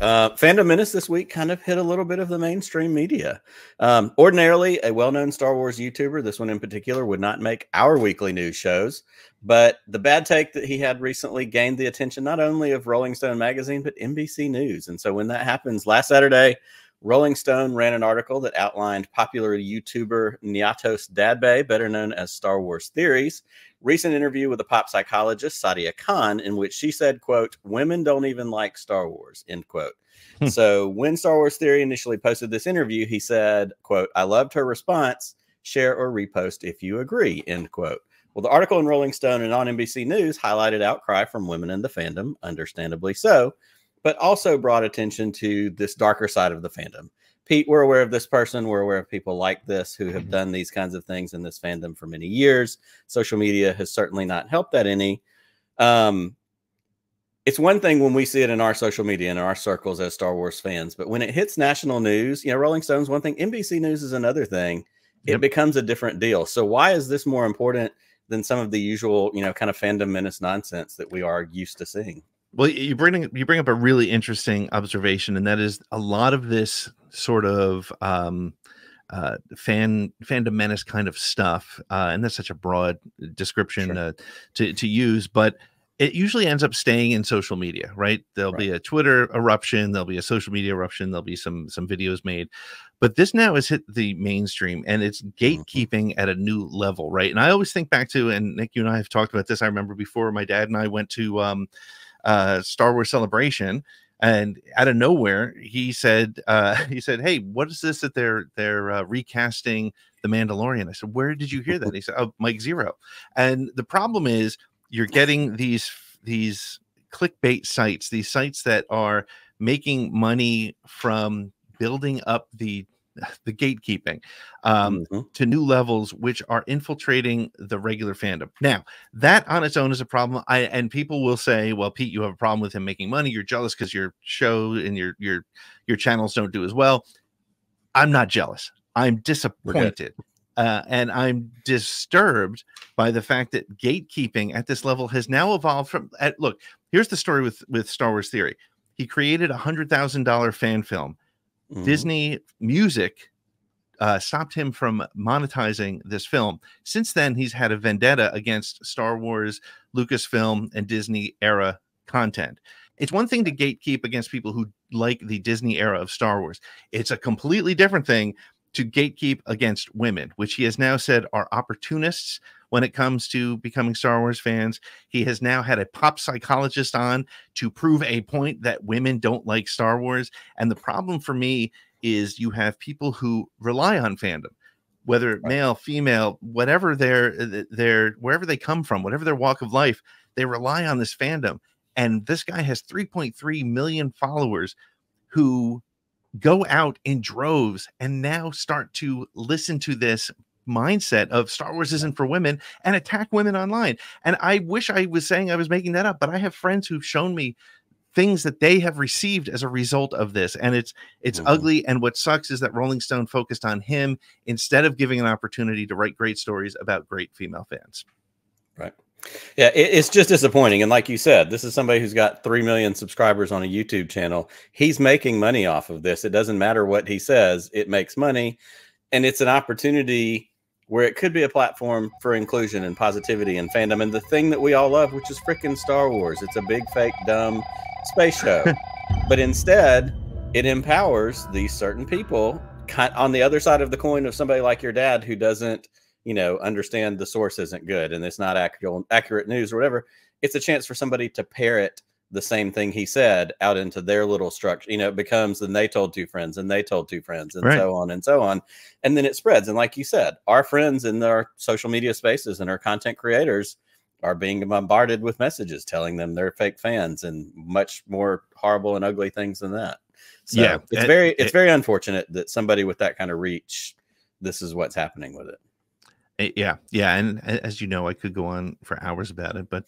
Fandom Menace this week kind of hit a little bit of the mainstream media. Ordinarily, a well-known Star Wars YouTuber, this one in particular, would not make our weekly news shows. But the bad take that he had recently gained the attention not only of Rolling Stone magazine, but NBC News. And so when that happens, last Saturday, Rolling Stone ran an article that outlined popular YouTuber Nyatos Dadbay, better known as Star Wars Theories, recent interview with the pop psychologist Sadia Kahn, in which she said, quote, "Women don't even like Star Wars," end quote. So when Star Wars Theory initially posted this interview, he said, quote, "I loved her response. Share or repost if you agree," end quote. Well, the article in Rolling Stone and on NBC News highlighted outcry from women in the fandom, understandably so, but also brought attention to this darker side of the fandom. Pete, we're aware of this person. We're aware of people like this who have done these kinds of things in this fandom for many years. Social media has certainly not helped that any. It's one thing when we see it in our social media, in our circles as Star Wars fans, but when it hits national news, you know, Rolling Stone's one thing, NBC News is another thing. It becomes a different deal. So why is this more important than some of the usual, you know, kind of fandom menace nonsense that we are used to seeing? Well, you bring up a really interesting observation, and that is a lot of this sort of fandom menace kind of stuff, and that's such a broad description to use, but it usually ends up staying in social media, right? There'll be a Twitter eruption, there'll be a social media eruption, there'll be some videos made, but this now has hit the mainstream and it's gatekeeping at a new level, right? And I always think back to, and Nick, you and I have talked about this. I remember before my dad and I went to Star Wars Celebration, and out of nowhere he said, "Hey, what is this that they're recasting The Mandalorian?" I said, "Where did you hear that?" He said, "Oh, Mike Zero." And the problem is you're getting these clickbait sites, these sites that are making money from building up the gatekeeping to new levels, which are infiltrating the regular fandom. Now, that on its own is a problem. And people will say, "Well, Pete, you have a problem with him making money. You're jealous because your show and your channels don't do as well." I'm not jealous. I'm disappointed. And I'm disturbed by the fact that gatekeeping at this level has now evolved from. Look, here's the story with Star Wars Theory. He created a $100,000 fan film. Disney Music stopped him from monetizing this film. Since then, he's had a vendetta against Star Wars, Lucasfilm, and Disney era content. It's one thing to gatekeep against people who like the Disney era of Star Wars. It's a completely different thing to gatekeep against women, which he has now said are opportunists when it comes to becoming Star Wars fans. He has now had a pop psychologist on to prove a point that women don't like Star Wars. And the problem for me is you have people who rely on fandom, whether male, female, whatever wherever they come from, whatever their walk of life, they rely on this fandom. And this guy has 3.3 million followers who go out in droves and now start to listen to this mindset of Star Wars isn't for women and attack women online. And I wish I was saying I was making that up, but I have friends who've shown me things that they have received as a result of this. And it's ugly. And what sucks is that Rolling Stone focused on him instead of giving an opportunity to write great stories about great female fans. Right. Yeah, it's just disappointing. And like you said, this is somebody who's got 3 million subscribers on a YouTube channel. He's making money off of this. It doesn't matter what he says. It makes money. And it's an opportunity where it could be a platform for inclusion and positivity and fandom. And the thing that we all love, which is freaking Star Wars. It's a big, fake, dumb space show. But instead, it empowers these certain people on the other side of the coin of somebody like your dad who doesn't, you know, understand the source isn't good and it's not accurate news or whatever. It's a chance for somebody to parrot the same thing he said out into their little structure. You know, it becomes, then they told two friends and they told two friends and so on and so on. And then it spreads. And like you said, our friends in our social media spaces and our content creators are being bombarded with messages telling them they're fake fans and much more horrible and ugly things than that. So yeah, it's very unfortunate that somebody with that kind of reach, this is what's happening with it. Yeah. And as you know, I could go on for hours about it, but